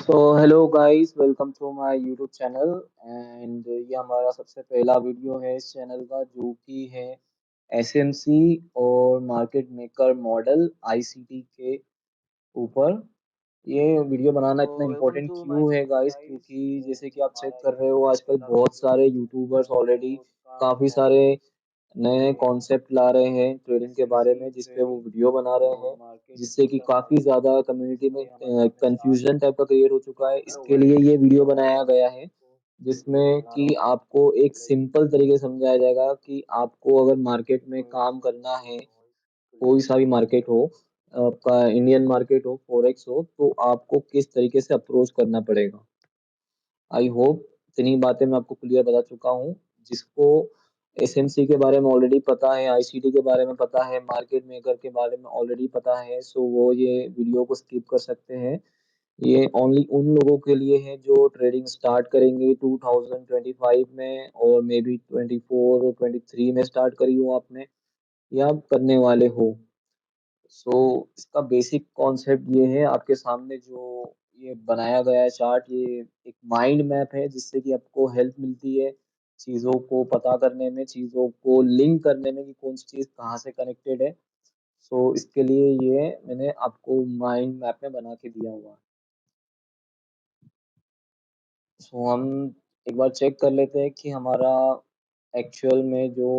So hello guys, welcome to my YouTube channel. And ये हमारा सबसे पहला वीडियो है इस चैनल का, जो कि है एसएमसी और मार्केट मेकर मॉडल आईसीटी के ऊपर। ये वीडियो बनाना तो इतना वेलकम इम्पोर्टेंट टू माय क्यों है चैनल गाइस? गाइस। क्योंकि तो जैसे कि आप चेक हमारा कर ये रहे हो, सबसे आजकल पहला बहुत वीडियो सारे है यूट्यूबर्स ऑलरेडी जिसका काफी सारे मॉडल नए नए है कॉन्सेप्ट ला रहे हैं ट्रेडिंग के बारे एसएमसी में, जिस पे वो ट्रेडिंग वीडियो बना रहे और हैं, मार्केट जिससे कि मेकर काफी मॉडल। ज्यादा कम्युनिटी तो में ये हमारे सामने चार्ट कंफ्यूजन टाइप का क्रिएट हो चुका है। हेलो इसके लिए गाइस। ये वीडियो तो बनाया मैं गया है, आपको जिसमें बता रहा कि हूँ आपको एक लाइक सिंपल तरीके से समझाया जाएगा कि आपको अगर मार्केट में नॉइस काम करना है, नॉइस कोई क्लियर सा भी आ रहा मार्केट है। हो, आपका इंडियन मार्केट हो, फॉरेक्स हो, तो आपको किस तरीके से अप्रोच करना पड़ेगा। आई होप इतनी बातें मैं आपको क्लियर बता चुका हूँ। जिसको एसएमसी के बारे में ऑलरेडी पता है, आईसीटी के बारे में पता है, मार्केट मेकर के बारे में ऑलरेडी पता है, सो वो ये वीडियो को स्किप कर सकते हैं। ये ओनली उन लोगों के लिए है जो ट्रेडिंग स्टार्ट करेंगे 2025 में, और मे बी 24 और 23 में स्टार्ट करी हो आपने, या करने वाले हो। सो इसका बेसिक कॉन्सेप्ट ये है आपके सामने जो ये बनाया गया है चार्ट। ये एक माइंड मैप है, जिससे कि आपको हेल्प मिलती है चीज़ों को पता करने में, चीज़ों को लिंक करने में कि कौन सी चीज़ कहाँ से कनेक्टेड है। सो इसके लिए ये मैंने आपको माइंड मैप में बना के दिया हुआ है। सो हम एक बार चेक कर लेते हैं कि हमारा एक्चुअल में जो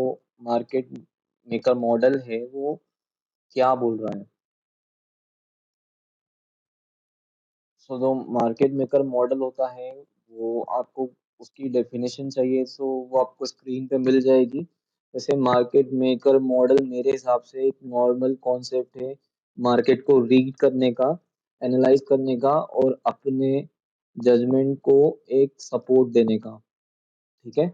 मार्केट मेकर मॉडल है वो क्या बोल रहा है। सो जो मार्केट मेकर मॉडल होता है, वो आपको उसकी डेफिनेशन चाहिए, सो वो आपको स्क्रीन पे मिल जाएगी। जैसे मार्केट मेकर मॉडल मेरे हिसाब से एक नॉर्मल कॉन्सेप्ट है मार्केट को रीड करने का, एनालाइज करने का, और अपने जजमेंट को एक सपोर्ट देने का। ठीक है,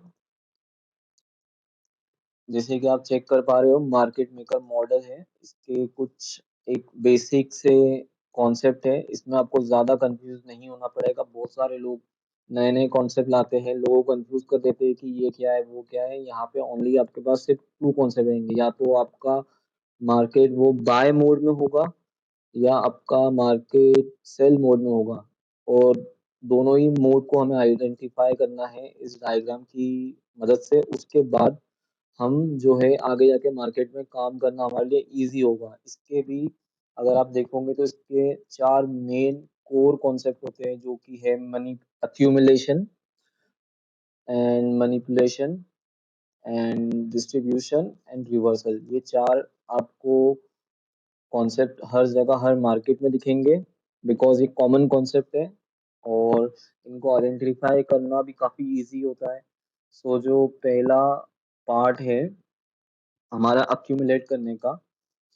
जैसे कि आप चेक कर पा रहे हो, मार्केट मेकर मॉडल है, इसके कुछ एक बेसिक से कॉन्सेप्ट है। इसमें आपको ज्यादा कंफ्यूज नहीं होना पड़ेगा। बहुत सारे लोग नए नए कॉन्सेप्ट लाते हैं, लोगों को कंफ्यूज कर देते हैं कि ये क्या है वो क्या है। यहाँ पे ओनली आपके पास सिर्फ टू कॉन्सेप्ट रहेंगे, या तो आपका मार्केट वो बाय मोड में होगा, या आपका मार्केट सेल मोड में होगा। और दोनों ही मोड को हमें आइडेंटिफाई करना है इस डायग्राम की मदद से। उसके बाद हम जो है आगे जाके मार्केट में काम करना हमारे लिए इजी होगा। इसके भी अगर आप देखोगे तो इसके चार मेन कोर कॉन्सेप्ट होते हैं, जो कि है money accumulation and manipulation and distribution and reversal. ये चार आपको कॉन्सेप्ट हर जगह हर मार्केट में दिखेंगे, बिकॉज ये कॉमन कॉन्सेप्ट है, और इनको आइडेंटिफाई करना भी काफी इजी होता है। सो जो पहला पार्ट है हमारा अक्यूमुलेट करने का,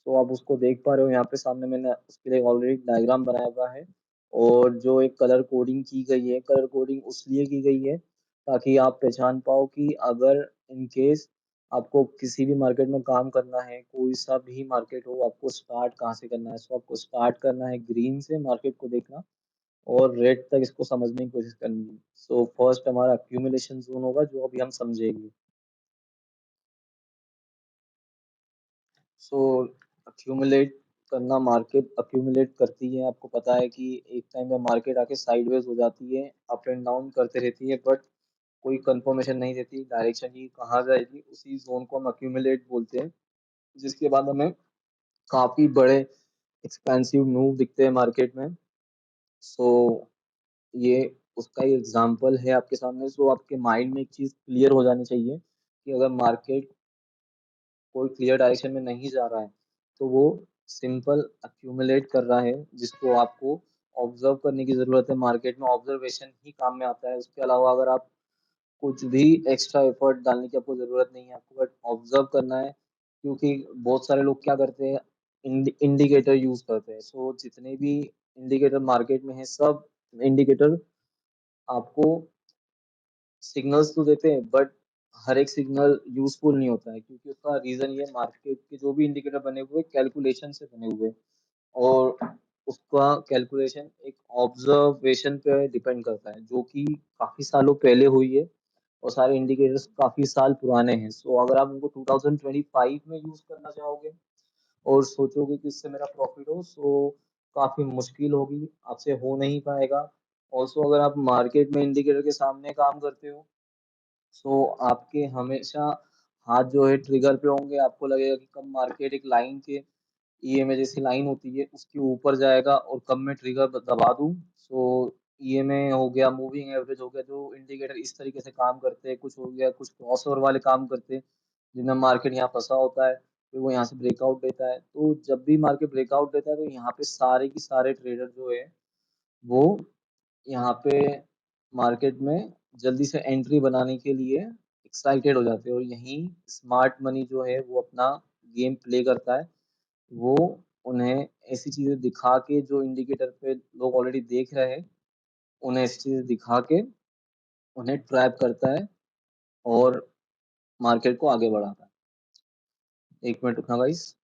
तो आप उसको देख पा रहे हो यहाँ पे सामने, मैंने उसके लिए ऑलरेडी डायग्राम बनाया हुआ है। और जो एक कलर कोडिंग की गई है, कलर कोडिंग उसलिए की गई है ताकि आप पहचान पाओ कि अगर इन केस आपको किसी भी मार्केट में काम करना है, कोई सा भी मार्केट हो, आपको स्टार्ट कहाँ से करना है। सो आपको स्टार्ट करना है ग्रीन से मार्केट को देखना, और रेड तक इसको समझने की कोशिश करनी है। सो फर्स्ट हमारा अक्यूमुलेशन जोन होगा, जो अभी हम समझेंगे। सो अक्यूमुलेट करना, मार्केट अक्यूमुलेट करती है, आपको पता है कि एक टाइम पे मार्केट आके साइडवेज हो जाती है, अप एंड डाउन करते रहती है, बट कोई कंफर्मेशन नहीं देती डायरेक्शन की कहाँ जाएगी। उसी जोन को हम अक्यूमुलेट बोलते हैं, जिसके बाद हमें काफी बड़े एक्सपेंसिव मूव दिखते हैं मार्केट में। सो ये उसका ही एग्जांपल है आपके सामने। सो आपके माइंड में एक चीज क्लियर हो जानी चाहिए कि अगर मार्केट कोई क्लियर डायरेक्शन में नहीं जा रहा है, तो वो सिंपल अक्यूमुलेट कर रहा है, जिसको आपको ऑब्जर्व करने की जरूरत है। मार्केट में ऑब्जर्वेशन ही काम में आता है। उसके अलावा अगर आप कुछ भी एक्स्ट्रा एफर्ट डालने की आपको जरूरत नहीं है, आपको बस ऑब्जर्व करना है। क्योंकि बहुत सारे लोग क्या करते हैं, इंडिकेटर यूज करते हैं। सो जितने भी इंडिकेटर मार्केट में है, सब इंडिकेटर आपको सिग्नल्स तो देते हैं, बट हर एक सिग्नल यूजफुल नहीं होता है। क्योंकि उसका रीजन ये, मार्केट के जो भी इंडिकेटर बने हुए कैलकुलेशन से बने हुए हैं, और उसका कैलकुलेशन एक ऑब्जर्वेशन पे डिपेंड करता है, जो कि काफी सालों पहले हुई है, और सारे इंडिकेटर्स काफी साल पुराने हैं। सो अगर आप उनको 2025 में यूज करना चाहोगे और सोचोगे कि इससे मेरा प्रॉफिट हो, सो काफी मुश्किल होगी, आपसे हो नहीं पाएगा। ऑल्सो अगर आप मार्केट में इंडिकेटर के सामने काम करते हो, सो आपके हमेशा हाथ जो है ट्रिगर पे होंगे। आपको लगेगा कि कब मार्केट एक लाइन के ईएमए जैसी लाइन होती है उसके ऊपर जाएगा और कब मैं ट्रिगर दबा दूं। सो ईएमए हो गया, मूविंग एवरेज हो गया, जो इंडिकेटर इस तरीके से काम करते हैं। कुछ हो गया, कुछ क्रॉसओवर वाले काम करते हैं जिनमें मार्केट यहाँ फंसा होता है, फिर वो यहाँ से ब्रेकआउट देता है। तो जब भी मार्केट ब्रेकआउट देता है तो यहाँ पे सारे की सारे ट्रेडर जो है वो यहाँ पे मार्केट में जल्दी से एंट्री बनाने के लिए एक्साइटेड हो जाते हैं, और यहीं स्मार्ट मनी जो है वो अपना गेम प्ले करता है। वो उन्हें ऐसी चीजें दिखा के, जो इंडिकेटर पे लोग ऑलरेडी देख रहे हैं, उन्हें ऐसी चीजें दिखा के उन्हें ट्रैप करता है और मार्केट को आगे बढ़ाता है। एक मिनट रुकना गाइस।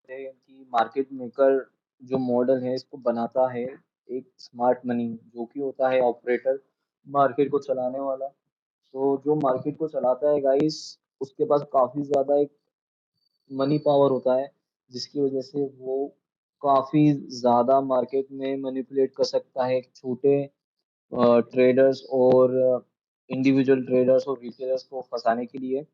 है कि मार्केट मेकर जो मॉडल है इसको बनाता है एक स्मार्ट मनी, जो कि होता है ऑपरेटर, मार्केट को चलाने वाला। तो जो मार्केट को चलाता है गाइस, उसके पास काफी ज्यादा एक मनी पावर होता है, जिसकी वजह से वो काफी ज्यादा मार्केट में मैनिपुलेट कर सकता है छोटे ट्रेडर्स और इंडिविजुअल ट्रेडर्स और रिटेलर्स को फंसाने के लिए।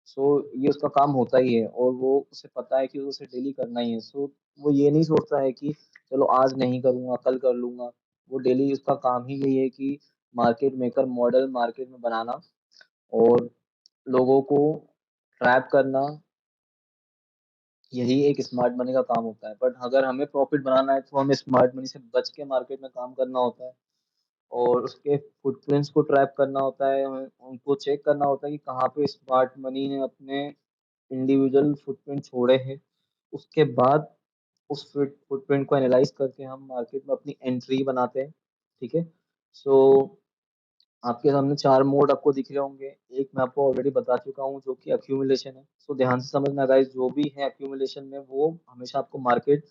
सो ये उसका काम होता ही है, और वो उसे पता है कि उसे डेली करना ही है। सो वो ये नहीं सोचता है कि चलो आज नहीं करूंगा कल कर लूंगा। वो डेली उसका काम ही यही है कि मार्केट मेकर मॉडल मार्केट में बनाना और लोगों को ट्रैप करना, यही एक स्मार्ट मनी का काम होता है। बट अगर हमें प्रॉफिट बनाना है तो हमें स्मार्ट मनी से बच के मार्केट में काम करना होता है, और उसके फुटप्रिंट्स को ट्रैप करना होता है। हमें उनको चेक करना होता है कि कहाँ पे स्मार्ट मनी ने अपने इंडिविजुअल फुटप्रिंट छोड़े हैं। उसके बाद उस फुटप्रिंट को एनालाइज करके हम मार्केट में अपनी एंट्री बनाते हैं। ठीक है। सो आपके सामने चार मोड आपको दिख रहे होंगे। एक मैं आपको ऑलरेडी बता चुका हूँ जो कि अक्यूमुलेशन है। सो ध्यान से समझना गाइस, जो भी है अक्यूमुलेशन में वो हमेशा आपको मार्केट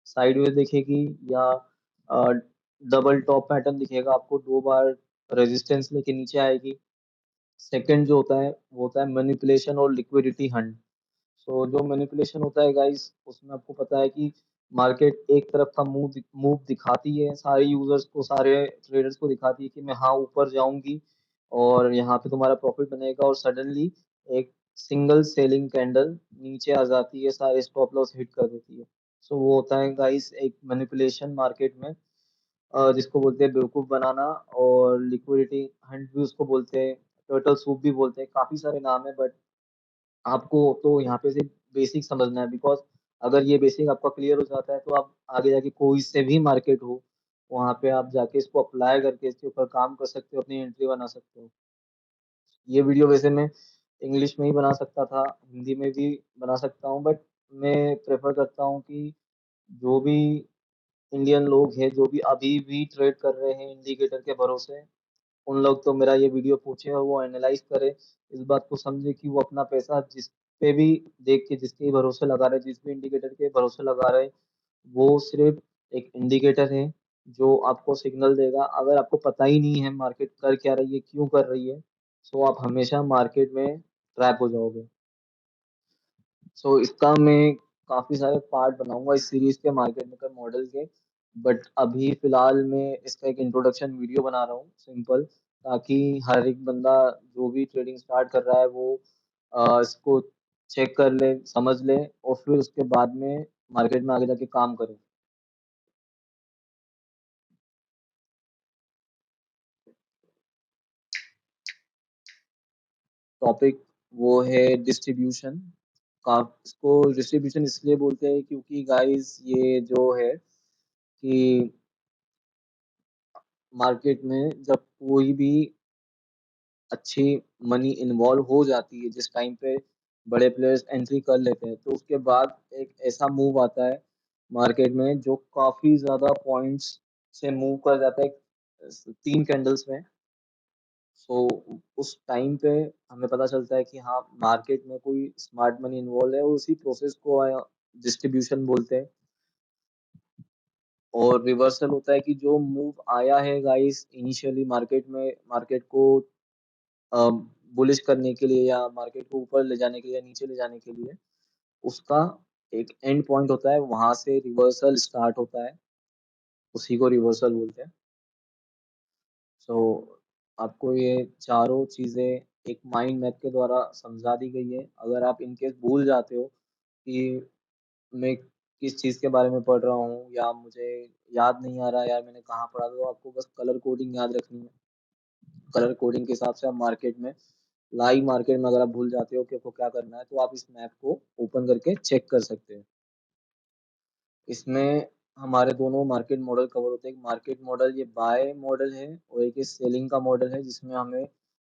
साइडवेज दिखेगी, या डबल टॉप पैटर्न दिखेगा आपको, दो बार रेजिस्टेंस लेके नीचे आएगी। सेकंड जो होता है वो होता है मैनिपुलेशन और लिक्विडिटी हंट। सो जो मैनिपुलेशन होता है गाइस, उसमें आपको पता है कि मार्केट एक तरफ का मूव दिखाती है सारे यूजर्स को, सारे ट्रेडर्स को दिखाती है कि मैं हाँ ऊपर जाऊंगी और यहाँ पे तुम्हारा प्रॉफिट बनेगा, और सडनली एक सिंगल सेलिंग कैंडल नीचे आ जाती है, सारे स्टॉप लॉस हिट कर देती है। सो वो होता है गाइस एक मैनिपुलेशन मार्केट में, जिसको बोलते हैं बेवकूफ बनाना। और लिक्विडिटी हंट भी उसको बोलते हैं, टर्टल सूप भी बोलते हैं, काफी सारे नाम है। बट आपको तो यहाँ पे सिर्फ बेसिक समझना है, बिकॉज अगर ये बेसिक आपका क्लियर हो जाता है तो आप आगे जाके कोई से भी मार्केट हो वहां पे आप जाके इसको अप्लाई करके इसके ऊपर काम कर सकते हो, अपनी एंट्री बना सकते हो। ये वीडियो वैसे मैं इंग्लिश में ही बना सकता था, हिंदी में भी बना सकता हूँ, बट मैं प्रेफर करता हूँ कि जो भी इंडियन लोग हैं जो भी अभी भी ट्रेड कर रहे हैं इंडिकेटर के भरोसे, उन लोग तो मेरा ये वीडियो पूछे और वो एनालाइज करे, इस बात को समझे कि वो अपना पैसा जिस पे भी देख के, जिसके भरोसे लगा रहे, जिस भी इंडिकेटर के भरोसे लगा रहे, वो सिर्फ एक इंडिकेटर है जो आपको सिग्नल देगा। अगर आपको पता ही नहीं है मार्केट कर क्या रही है, क्यों कर रही है, तो आप हमेशा मार्केट में ट्रैप हो जाओगे। सो इसका मैं काफी सारे पार्ट बनाऊंगा इस सीरीज के, मार्केट मेकर मॉडल के। बट अभी फिलहाल मैं इसका एक इंट्रोडक्शन वीडियो बना रहा हूँ सिंपल, ताकि हर एक बंदा जो भी ट्रेडिंग स्टार्ट कर रहा है वो इसको चेक कर ले, समझ ले, और फिर उसके बाद में मार्केट में आगे जाके काम करे। टॉपिक वो है डिस्ट्रीब्यूशन का। इसको डिस्ट्रीब्यूशन इसलिए बोलते हैं क्योंकि गाइस ये जो है कि मार्केट में जब कोई भी अच्छी मनी इन्वॉल्व हो जाती है, जिस टाइम पे बड़े प्लेयर्स एंट्री कर लेते हैं, तो उसके बाद एक ऐसा मूव आता है मार्केट में जो काफी ज्यादा पॉइंट्स से मूव कर जाता है तीन कैंडल्स में। सो उस टाइम पे हमें पता चलता है कि हाँ मार्केट में कोई स्मार्ट मनी इन्वॉल्व है, और उसी प्रोसेस को डिस्ट्रीब्यूशन बोलते हैं। और रिवर्सल होता है कि जो मूव आया है गाइस इनिशियली मार्केट में, मार्केट को बुलिश करने के लिए, या मार्केट को ऊपर ले जाने के लिए या नीचे ले जाने के लिए, उसका एक एंड पॉइंट होता है, वहां से रिवर्सल स्टार्ट होता है। उसी को रिवर्सल बोलते हैं। सो आपको ये चारों चीज़ें एक माइंड मैप के द्वारा समझा दी गई है। अगर आप इन केस भूल जाते हो कि मैं किस चीज़ के बारे में पढ़ रहा हूँ या मुझे याद नहीं आ रहा यार मैंने कहाँ पढ़ा था, तो आपको बस कलर कोडिंग याद रखनी है। कलर कोडिंग के हिसाब से आप मार्केट में, लाइव मार्केट में अगर आप भूल जाते हो कि आपको क्या करना है, तो आप इस मैप को ओपन करके चेक कर सकते हैं। इसमें हमारे दोनों मार्केट मॉडल कवर होते हैं। एक मार्केट मॉडल ये बाय मॉडल है और एक सेलिंग का मॉडल है, जिसमें हमें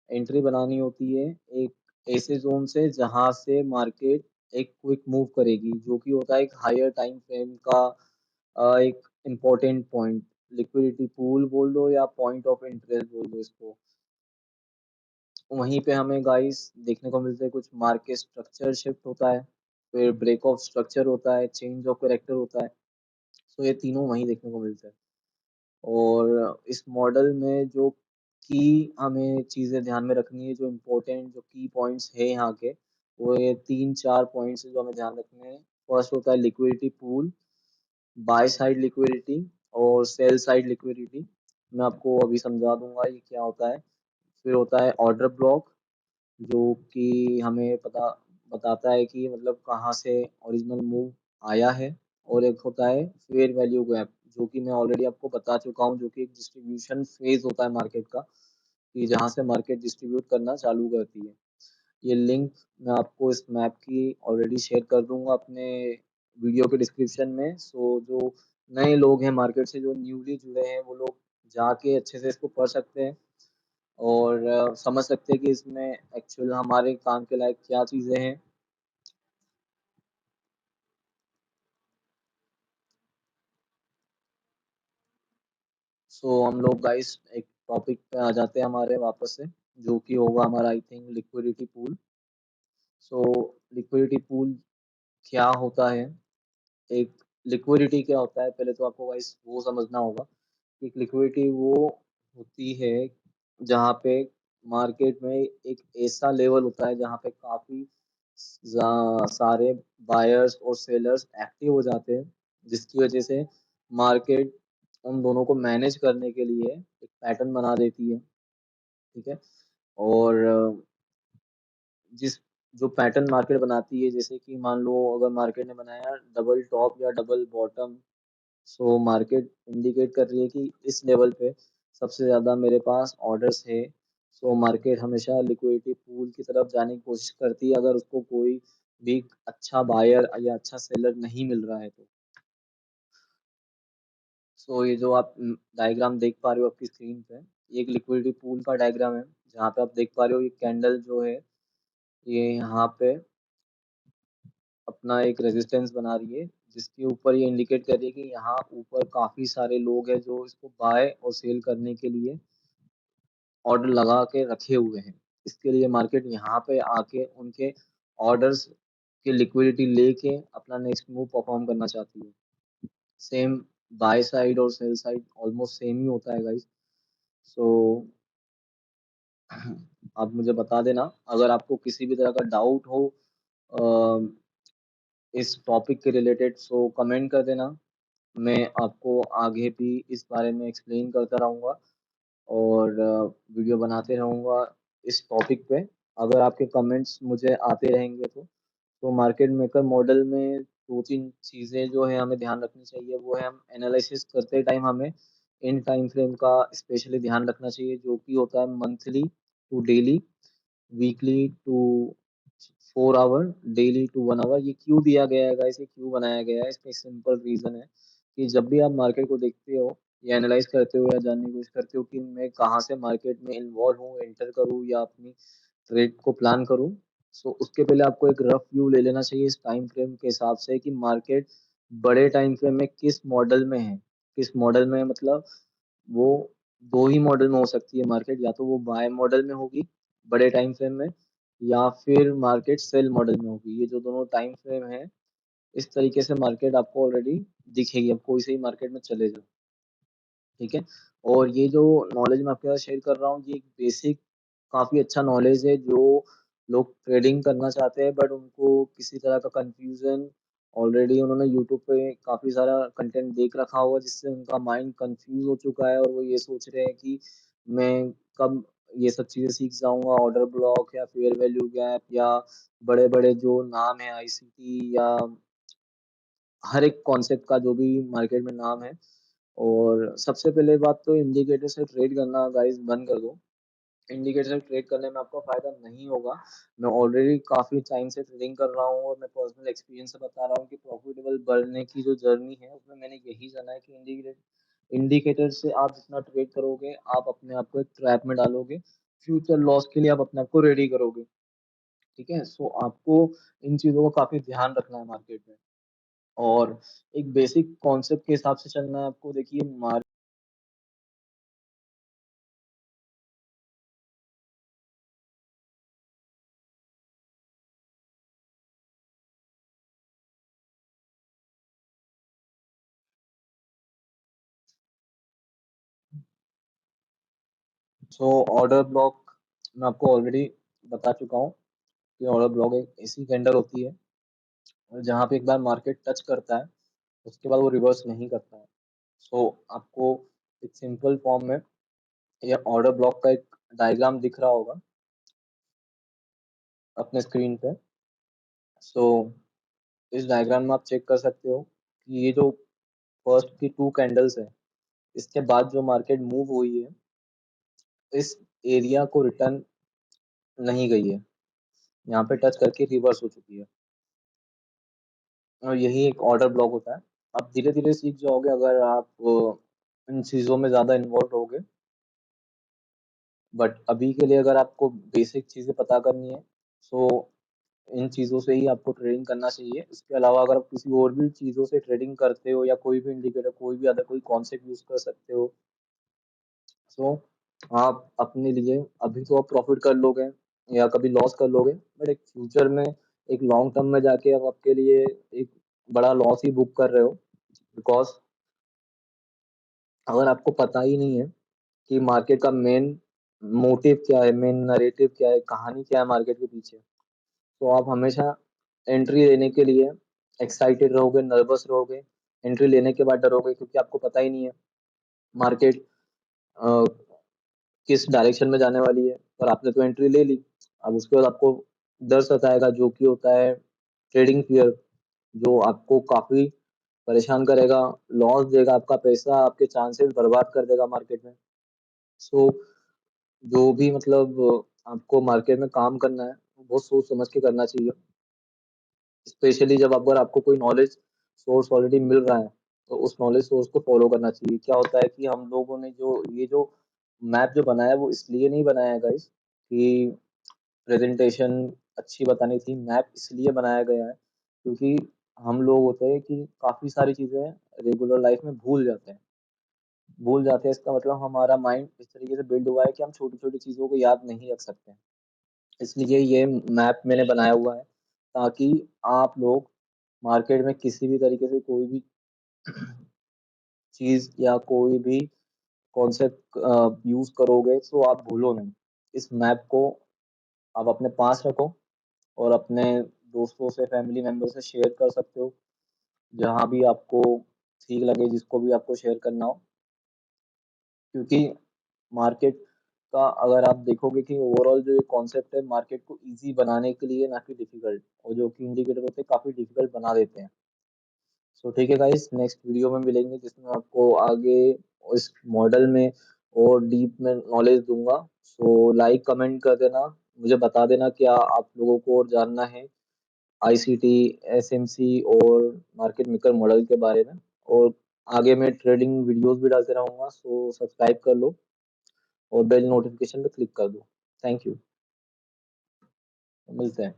एंट्री बनानी होती है एक ऐसे जोन से जहां से मार्केट एक क्विक मूव करेगी, जो कि होता है एक हायर टाइम फ्रेम का एक इम्पोर्टेंट पॉइंट। लिक्विडिटी पूल बोल दो या पॉइंट ऑफ इंटरेस्ट बोल दो इसको। वहीं पे हमें गाइस देखने को मिलते हैं कुछ मार्केट स्ट्रक्चर शिफ्ट होता है, फिर ब्रेक ऑफ स्ट्रक्चर होता है, चेंज ऑफ कैरेक्टर होता है। तो ये तीनों वहीं देखने को मिलते हैं। और इस मॉडल में जो की हमें चीज़ें ध्यान में रखनी है, जो इम्पोर्टेंट जो की पॉइंट्स है यहाँ के, वो ये 3-4 पॉइंट्स हैं जो हमें ध्यान रखने हैं। फर्स्ट होता है liquidity pool, by side liquidity और सेल साइड लिक्विडिटी। मैं आपको अभी समझा दूंगा ये क्या होता है। फिर होता है ऑर्डर ब्लॉक, जो कि हमें पता बताता है कि मतलब कहाँ से ओरिजिनल मूव आया है। और एक होता है फेयर वैल्यू गैप, जो कि मैं ऑलरेडी आपको बता चुका हूँ, जो कि एक डिस्ट्रीब्यूशन फेज होता है मार्केट का, कि जहाँ से मार्केट डिस्ट्रीब्यूट करना चालू करती है। ये लिंक मैं आपको इस मैप की ऑलरेडी शेयर कर दूंगा अपने वीडियो के डिस्क्रिप्शन में। सो जो नए लोग हैं मार्केट से, जो न्यूली जुड़े हैं, वो लोग जाके अच्छे से इसको पढ़ सकते हैं और समझ सकते हैं कि इसमें एक्चुअल हमारे काम के लायक क्या चीज़ें हैं। सो हम लोग गाइस एक टॉपिक पे आ जाते हैं हमारे वापस से, जो कि होगा हमारा I think liquidity pool. So liquidity pool क्या होता है, एक लिक्विडिटी क्या होता है, पहले तो आपको गाइस वो समझना होगा कि लिक्विडिटी वो होती है जहाँ पे मार्केट में एक ऐसा लेवल होता है जहाँ पे काफी सारे बायर्स और सेलर्स एक्टिव हो जाते हैं, जिसकी वजह से मार्केट उन दोनों को मैनेज करने के लिए एक पैटर्न बना देती है। ठीक है। और जिस जो पैटर्न मार्केट बनाती है, जैसे कि मान लो अगर मार्केट ने बनाया डबल टॉप या double bottom, so market indicate कर रही है कि इस लेवल पे सबसे ज़्यादा मेरे पास ऑर्डर्स है। सो मार्केट हमेशा लिक्विडिटी पूल की तरफ जाने की कोशिश करती है, अगर उसको कोई भी अच्छा बायर या अच्छा सेलर नहीं मिल रहा है तो। सो ये जो आप डायग्राम देख पा रहे हो आपकी स्क्रीन पे, ये एक लिक्विडिटी पूल का डायग्राम है, जहाँ पे आप देख पा रहे हो ये कैंडल जो है, ये यहाँ पे अपना एक रेजिस्टेंस बना रही है, जिसके ऊपर ये इंडिकेट कर रही है कि यहाँ ऊपर काफी सारे लोग हैं जो इसको बाय और सेल करने के लिए ऑर्डर लगा के रखे हुए हैं। इसके लिए मार्केट यहाँ पे आके उनके ऑर्डर्स की लिक्विडिटी लेके अपना नेक्स्ट मूव परफॉर्म करना चाहती है। सेम बाय साइड और सेल साइड ऑलमोस्ट सेम ही होता है गाइस। सो आप मुझे बता देना अगर आपको किसी भी तरह का डाउट हो इस टॉपिक के रिलेटेड, सो कमेंट कर देना। मैं आपको आगे भी इस बारे में एक्सप्लेन करता रहूँगा और वीडियो बनाते रहूँगा इस टॉपिक पे। अगर आपके कमेंट्स मुझे आते रहेंगे तो मार्केट मेकर मॉडल में 2-3 चीज़ें जो है हमें ध्यान रखनी चाहिए, वो है हम एनालिसिस करते टाइम हमें इन टाइम फ्रेम का स्पेशली ध्यान रखना चाहिए, जो कि होता है monthly to daily, weekly to 4 hour, daily to 1 hour. ये क्यों दिया गया है गाइस, ये क्यों बनाया गया है, इसका एक सिंपल रीजन है कि जब भी आप मार्केट को देखते हो या एनालाइज करते हो या जानने की कोशिश करते हो कि मैं कहाँ से मार्केट में इन्वॉल्व हूँ, एंटर करूँ या अपनी ट्रेड को प्लान करूँ, सो उसके पहले आपको एक रफ व्यू ले लेना चाहिए इस टाइम फ्रेम के हिसाब से कि मार्केट बड़े टाइम फ्रेम में किस मॉडल में है। किस मॉडल में है मतलब वो दो ही मॉडल में हो सकती है मार्केट, या तो वो बाय मॉडल में होगी बड़े टाइम फ्रेम में, या फिर मार्केट सेल मॉडल में होगी। ये जो दोनों टाइम फ्रेम है, इस तरीके से मार्केट आपको ऑलरेडी दिखेगी, अब कोई से ही मार्केट में चले जाओ। ठीक है। और ये जो नॉलेज मैं आपके साथ शेयर कर रहा हूँ, ये एक बेसिक काफी अच्छा नॉलेज है, जो लोग ट्रेडिंग करना चाहते हैं बट उनको किसी तरह का कंफ्यूजन ऑलरेडी उन्होंने यूट्यूब पे काफी सारा कंटेंट देख रखा होगा जिससे उनका माइंड कंफ्यूज हो चुका है और वो ये सोच रहे हैं कि मैं कब ये सब चीजें सीख जाऊंगा, ऑर्डर ब्लॉक या फेयर वैल्यू गैप या बड़े बड़े जो नाम है आईसीटी या हर एक कॉन्सेप्ट का जो भी मार्केट में नाम है। और सबसे पहले बात तो इंडिकेटर से ट्रेड करना गाइस बंद कर दो। इंडिकेटर से ट्रेड करने में आपको फायदा नहीं होगा। मैं ऑलरेडी काफी टाइम से ट्रेडिंग कर रहा हूँ और मैं पर्सनल एक्सपीरियंस से बता रहा हूँ कि प्रॉफिटेबल बढ़ने की जो जर्नी है उसमें मैंने यही जाना है कि इंडिकेटर इंडिकेटर से आप जितना ट्रेड करोगे आप अपने आप को एक ट्रैप में डालोगे, फ्यूचर लॉस के लिए आप अपने आप को रेडी करोगे। ठीक है, सो आपको इन चीजों का काफी ध्यान रखना है मार्केट में। और एक बेसिक कॉन्सेप्ट के हिसाब से चलना है आपको। देखिए सो ऑर्डर ब्लॉक मैं आपको ऑलरेडी बता चुका हूँ कि ऑर्डर ब्लॉक एक ऐसी कैंडल होती है और जहाँ पे एक बार मार्केट टच करता है उसके बाद वो रिवर्स नहीं करता है। सो आपको एक सिंपल फॉर्म में ये ऑर्डर ब्लॉक का एक डायग्राम दिख रहा होगा अपने स्क्रीन पे। सो इस डायग्राम में आप चेक कर सकते हो कि ये जो फर्स्ट की टू कैंडल्स है इसके बाद जो मार्केट मूव हुई है इस एरिया को रिटर्न नहीं गई है, यहाँ पे टच करके रिवर्स हो चुकी है। और यही एक ऑर्डर ब्लॉक होता है। आप धीरे धीरे सीख जाओगे अगर आप इन चीज़ों में ज़्यादा इन्वॉल्व होगे। बट अभी के लिए अगर आपको बेसिक चीज़ें पता करनी है सो इन चीज़ों से ही आपको ट्रेडिंग करना चाहिए। इसके अलावा अगर आप किसी और भी चीज़ों से ट्रेडिंग करते हो या कोई भी इंडिकेटर कोई भी अदर कोई कॉन्सेप्ट यूज कर सकते हो। सो आप अपने लिए अभी तो आप प्रॉफिट कर लोगे या कभी लॉस कर लोगे, बट एक फ्यूचर में एक लॉन्ग टर्म में जाके आप आपके लिए एक बड़ा लॉस ही बुक कर रहे हो। बिकॉज अगर आपको पता ही नहीं है कि मार्केट का मेन मोटिव क्या है, मेन नरेटिव क्या है, कहानी क्या है मार्केट के पीछे, तो आप हमेशा एंट्री लेने के लिए एक्साइटेड रहोगे, नर्वस रहोगे। एंट्री लेने के बाद डरोगे क्योंकि आपको पता ही नहीं है मार्केट किस डायरेक्शन में जाने वाली है। पर आपने तो एंट्री ले ली। अब उसके बाद आपको डर सताएगा जो कि होता है ट्रेडिंग फियर, जो आपको काफी परेशान करेगा, लॉस देगा, आपका पैसा, आपके चांसेस बर्बाद कर देगा मार्केट में। सो जो भी मतलब आपको मार्केट में काम करना है वो बहुत सोच समझ के करना चाहिए। स्पेशली जब अगर आपको कोई नॉलेज सोर्स ऑलरेडी मिल रहा है तो उस नॉलेज सोर्स को फॉलो करना चाहिए। क्या होता है कि हम लोगों ने जो ये जो मैप जो बनाया है वो इसलिए नहीं बनाया है गाइस कि प्रेजेंटेशन अच्छी बतानी थी। मैप इसलिए बनाया गया है क्योंकि हम लोग होते हैं कि काफी सारी चीजें रेगुलर लाइफ में भूल जाते हैं। इसका मतलब हमारा माइंड इस तरीके से बिल्ड हुआ है कि हम छोटी छोटी चीजों को याद नहीं रख सकते। इसलिए ये मैप मैंने बनाया हुआ है ताकि आप लोग मार्केट में किसी भी तरीके से कोई भी चीज या कोई भी कॉन्सेप्ट यूज करोगे तो आप भूलो नहीं। इस मैप को आप अपने पास रखो और अपने दोस्तों से, फैमिली मेंबर से शेयर कर सकते हो जहां भी आपको ठीक लगे, जिसको भी आपको शेयर करना हो। क्योंकि मार्केट का अगर आप देखोगे कि ओवरऑल जो ये कॉन्सेप्ट है मार्केट को इजी बनाने के लिए ना कि डिफिकल्ट, और जो कि इंडिकेटर होते हैं काफी डिफिकल्ट बना देते हैं। सो ठीक है गाइस, नेक्स्ट वीडियो में मिलेंगे जिसमें आपको आगे इस मॉडल में और डीप में नॉलेज दूंगा। सो लाइक कमेंट कर देना, मुझे बता देना क्या आप लोगों को और जानना है आईसीटी, एसएमसी और मार्केट मेकर मॉडल के बारे में। और आगे मैं ट्रेडिंग वीडियोस भी डालते रहूंगा, सो सब्सक्राइब कर लो और बेल नोटिफिकेशन पे क्लिक कर दो। Thank you. मिलते हैं।